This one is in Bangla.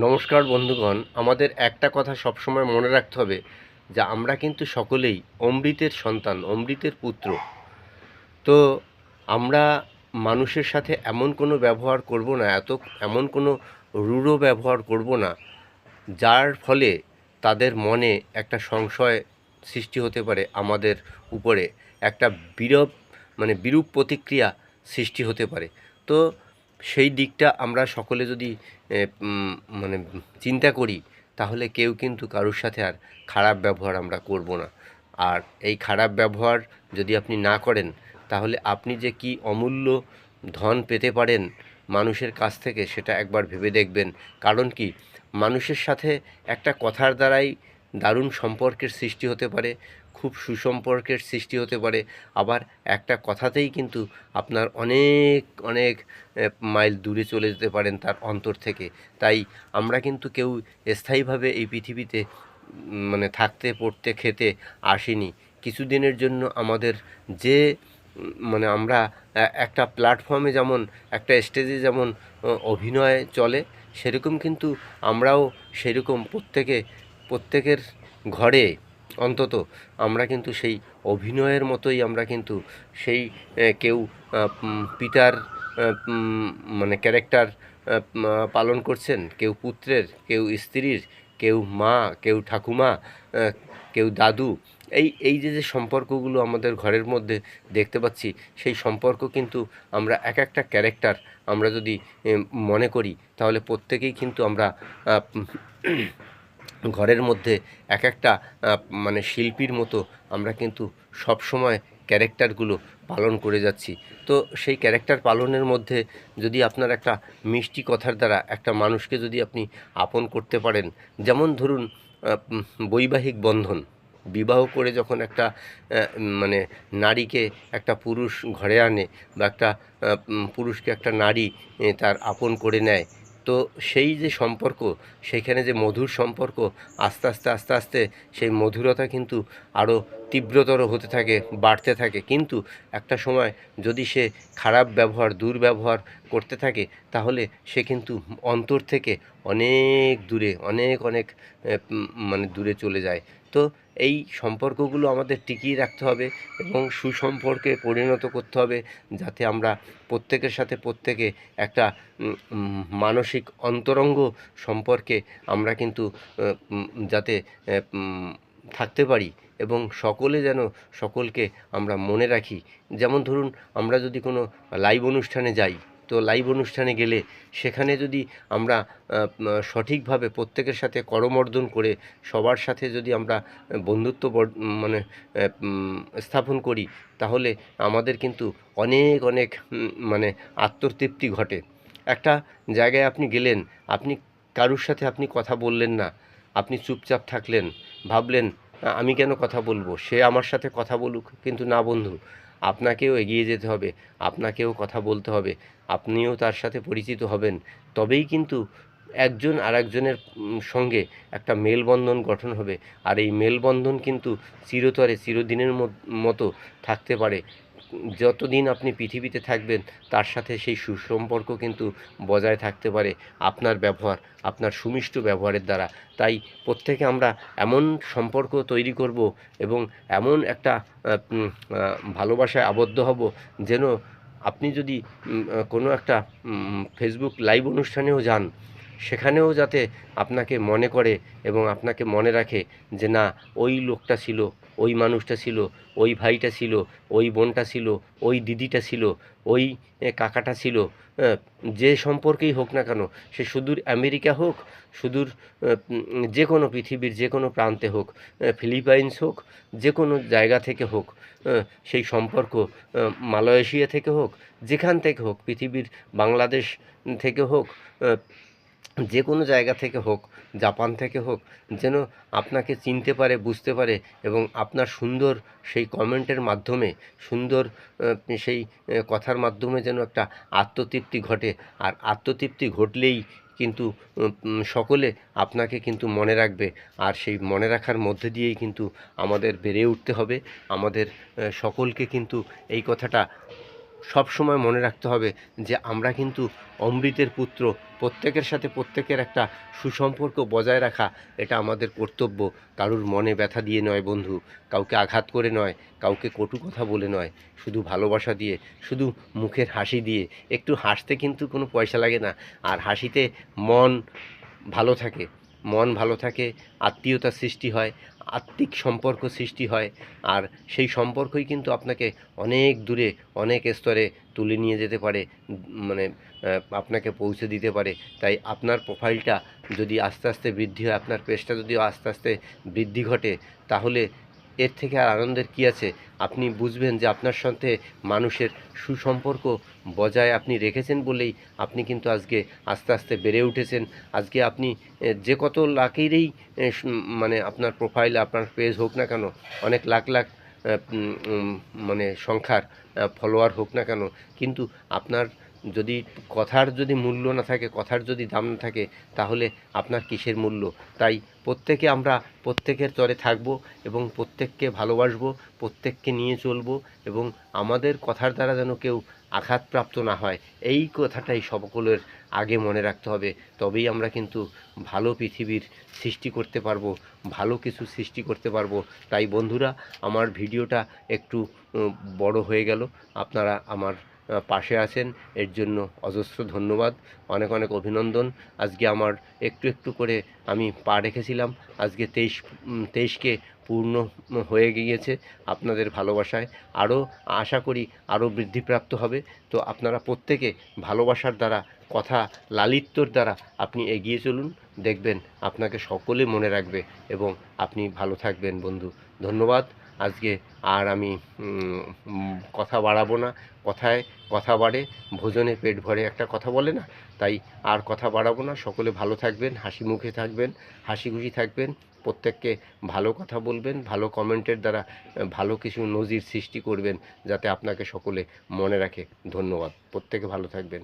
নমস্কার বন্ধুগণ, আমাদের একটা কথা সবসময় মনে রাখতে হবে যে আমরা কিন্তু সকলেই অমৃতের সন্তান, অমৃতের পুত্র। তো আমরা মানুষের সাথে এমন কোনো ব্যবহার করব না, এমন কোনো রূঢ় ব্যবহার করব না যার ফলে তাদের মনে একটা সংশয় সৃষ্টি হতে পারে, আমাদের উপরে একটা বিরূপ প্রতিক্রিয়া সৃষ্টি হতে পারে। তো সেই দিকটা আমরা সকলে যদি এ, উম, মানে চিন্তা করি, তাহলে কেউ কিন্তু কারোর সাথে আর খারাপ ব্যবহার আমরা করব না। আর এই খারাপ ব্যবহার যদি আপনি না করেন, তাহলে আপনি যে কি অমূল্য ধন পেতে পারেন মানুষের কাছ থেকে, সেটা একবার ভেবে দেখবেন। কারণ কি, মানুষের সাথে একটা কথার দ্বারাই দারুণ সম্পর্কের সৃষ্টি হতে পারে, খুব সুসম্পর্কের সৃষ্টি হতে পারে। আবার একটা কথাতেই কিন্তু আপনার অনেক অনেক মাইল দূরে চলে যেতে পারেন তার অন্তর থেকে। তাই আমরা কিন্তু কেউ স্থায়ীভাবে এই পৃথিবীতে থাকতে, পড়তে, খেতে আসিনি। কিছুদিনের জন্য আমাদের যে আমরা একটা প্ল্যাটফর্মে যেমন, একটা স্টেজে যেমন অভিনয় চলে, সেরকম কিন্তু আমরাও সেরকম প্রত্যেকের ঘরে অন্তত আমরা কিন্তু সেই অভিনয়ের মতোই আমরা কিন্তু সেই কেউ পিতার ক্যারেক্টার পালন করছেন, কেউ পুত্রের, কেউ স্ত্রীর, কেউ মা, কেউ ঠাকুমা, কেউ দাদু। এই যে সম্পর্কগুলো আমাদের ঘরের মধ্যে দেখতে পাচ্ছি, সেই সম্পর্ক কিন্তু আমরা এক একটা ক্যারেক্টার আমরা যদি মনে করি, তাহলে প্রত্যেকেই কিন্তু আমরা ঘরের মধ্যে এক একটা শিল্পীর মতো আমরা কিন্তু সবসময় ক্যারেক্টারগুলো পালন করে যাচ্ছি। তো সেই ক্যারেক্টার পালনের মধ্যে যদি আপনার একটা মিষ্টি কথার দ্বারা একটা মানুষকে যদি আপনি আপন করতে পারেন, যেমন ধরুন বৈবাহিক বন্ধন, বিবাহ করে যখন একটা নারীকে একটা পুরুষ ঘরে আনে, বা একটা পুরুষকে একটা নারী তার আপন করে নেয়, তো সেই যে সম্পর্ক, সেইখানে যে মধুর সম্পর্ক, আস্তে আস্তে আস্তে আস্তে সেই মধুরতা কিন্তু আরও তীব্রতর হতে থাকে, বাড়তে থাকে। কিন্তু একটা সময় যদি সে খারাপ ব্যবহার, দুর্ব্যবহার করতে থাকে, তাহলে সে কিন্তু অন্তর থেকে অনেক দূরে, অনেক অনেক দূরে চলে যায়। তো এই সম্পর্কগুলো আমাদের টিকিয়ে রাখতে হবে এবং সুসম্পর্কে পরিণত করতে হবে, যাতে আমরা প্রত্যেকের সাথে প্রত্যেকে একটা মানসিক অন্তরঙ্গ সম্পর্কে আমরা কিন্তু যাতে থাকতে পারি, এবং সকলে যেন সকলকে আমরা মনে রাখি। যেমন ধরুন, আমরা যদি কোনো লাইভ অনুষ্ঠানে যাই, তো লাইভ অনুষ্ঠানে গেলে সেখানে যদি আমরা সঠিকভাবে প্রত্যেকের সাথে করমর্দন করে সবার সাথে যদি আমরা বন্ধুত্ব স্থাপন করি, তাহলে আমাদের কিন্তু অনেক অনেক আত্মতৃপ্তি ঘটে। একটা জায়গায় আপনি গেলেন, আপনি কারুর সাথে আপনি কথা বললেন না, আপনি চুপচাপ থাকলেন, ভাবলেন আমি কেন কথা বলবো, সে আমার সাথে কথা বলুক। কিন্তু না বন্ধু, আপনাকেও এগিয়ে যেতে হবে, আপনাকেও কথা বলতে হবে, আপনিও তার সাথে পরিচিত হবেন। তবেই কিন্তু একজন আরেকজনের সঙ্গে একটা মেলবন্ধন গঠন হবে। আর এই মেলবন্ধন কিন্তু চিরতরে, চিরদিনের মতো থাকতে পারে। যতদিন আপনি পৃথিবীতে থাকবেন, তার সাথে সেই সুসম্পর্ক কিন্তু বজায় থাকতে পারে আপনার ব্যবহার, আপনার সুমিষ্ট ব্যবহারের দ্বারা। তাই প্রত্যেকে আমরা এমন সম্পর্ক তৈরি করব এবং এমন একটা ভালোবাসায় আবদ্ধ হব, যেন আপনি যদি কোনো একটা ফেসবুক লাইভ অনুষ্ঠানেও যান, সেখানেও যাতে আপনাকে মনে করে এবং আপনাকে মনে রাখে যে না, ওই লোকটা ছিল, ওই মানুষটা ছিল, ওই ভাইটা ছিল, ওই বোনটা ছিল, ওই দিদিটা ছিল, ওই কাকাটা ছিল। যে সম্পর্কেই হোক না কেন, সে সুদূর আমেরিকা হোক, সুদূর যে কোনো পৃথিবীর যে কোনো প্রান্তে হোক, ফিলিপাইন্স হোক, যে কোনো জায়গা থেকে হোক, সেই সম্পর্ক মালয়েশিয়া থেকে হোক, যেখান থেকে হোক, পৃথিবীর বাংলাদেশ থেকে হোক, যে কোনো জায়গা থেকে হোক, জাপান থেকে হোক, যেন আপনাকে চিনতে পারে, বুঝতে পারে, এবং আপনার সুন্দর সেই কমেন্টের মাধ্যমে, সুন্দর সেই কথার মাধ্যমে যেন একটা আত্মতৃপ্তি ঘটে। আর আত্মতৃপ্তি ঘটলেই কিন্তু সকলে আপনাকে কিন্তু মনে রাখবে। আর সেই মনে রাখার মধ্যে দিয়েই কিন্তু আমাদের বেড়ে উঠতে হবে। আমাদের সকলকে কিন্তু এই কথাটা সব সময় মনে রাখতে হবে যে আমরা কিন্তু অমৃতের পুত্র। প্রত্যেকের সাথে প্রত্যেকের একটা সুসম্পর্ক বজায় রাখা এটা আমাদের কর্তব্য। কারুর মনে ব্যথা দিয়ে নয় বন্ধু, কাউকে আঘাত করে নয়, কাউকে কটু কথা বলে নয়, শুধু ভালোবাসা দিয়ে, শুধু মুখের হাসি দিয়ে। একটু হাসতে কিন্তু কোনো পয়সা লাগে না, আর হাসিতে মন ভালো থাকে। মন ভালো থাকে, আত্মীয়তা সৃষ্টি হয়, আত্মিক সম্পর্ক সৃষ্টি হয়, আর সেই সম্পর্কই কিন্তু আপনাকে অনেক দূরে, অনেক স্তরে তুলে নিয়ে যেতে পারে, মানে আপনাকে পৌঁছে দিতে পারে। তাই আপনার প্রোফাইলটা যদি আস্তে আস্তে বৃদ্ধি হয়, আপনার পেজটা যদি আস্তে আস্তে বৃদ্ধি ঘটে, তাহলে এর থেকে আর আনন্দের কী আছে? আপনি বুঝবেন যে আপনার সাথে মানুষের সুসম্পর্ক বজায় আপনি রেখেছেন বলেই আপনি কিন্তু আজকে আস্তে আস্তে বেড়ে উঠেছেন। আজকে আপনি যে কত লাখেরই মানে আপনার প্রোফাইল, আপনার পেজ হোক না কেন, অনেক লাখ লাখ মানে সংখ্যার ফলোয়ার হোক না কেন, কিন্তু আপনার যদি কথার যদি মূল্য না থাকে, কথার যদি দাম না থাকে, তাহলে আপনার কিসের মূল্য? তাই প্রত্যেকে আমরা প্রত্যেকের তরে থাকব এবং প্রত্যেককে ভালোবাসবো, প্রত্যেককে নিয়ে চলবো, এবং আমাদের কথার দ্বারা যেন কেউ আঘাতপ্রাপ্ত না হয়, এই কথাটাই সকলের আগে মনে রাখতে হবে। তবেই আমরা কিন্তু ভালো পৃথিবীর সৃষ্টি করতে পারবো, ভালো কিছু সৃষ্টি করতে পারবো। তাই বন্ধুরা, আমার ভিডিওটা একটু বড় হয়ে গেল, আপনারা আমার পাশে আছেন, এর জন্য অজস্র ধন্যবাদ, অনেক অনেক অভিনন্দন। আজকে আমার একটু একটু করে আমি পা রেখেছিলাম, আজকে 23কে পূর্ণ হয়ে গিয়েছে আপনাদের ভালোবাসায়। আরও আশা করি আরও বৃদ্ধিপ্রাপ্ত হবে। তো আপনারা প্রত্যেকে ভালোবাসার দ্বারা, কথা লালিত্যর দ্বারা আপনি এগিয়ে চলুন, দেখবেন আপনাকে সকলে মনে রাখবে এবং আপনি ভালো থাকবেন বন্ধু। ধন্যবাদ। আজকে আর আমি কথা বাড়াবো না। কথায় কথা বাড়ে, ভোজনে পেট ভরে একটা কথা বলে না? তাই আর কথা বাড়াবো না। সকলে ভালো থাকবেন, হাসি মুখে থাকবেন, হাসি খুশি থাকবেন, প্রত্যেককে ভালো কথা বলবেন, ভালো কমেন্টের দ্বারা ভালো কিছু নজির সৃষ্টি করবেন, যাতে আপনাকে সকলে মনে রাখে। ধন্যবাদ। প্রত্যেকে ভালো থাকবেন।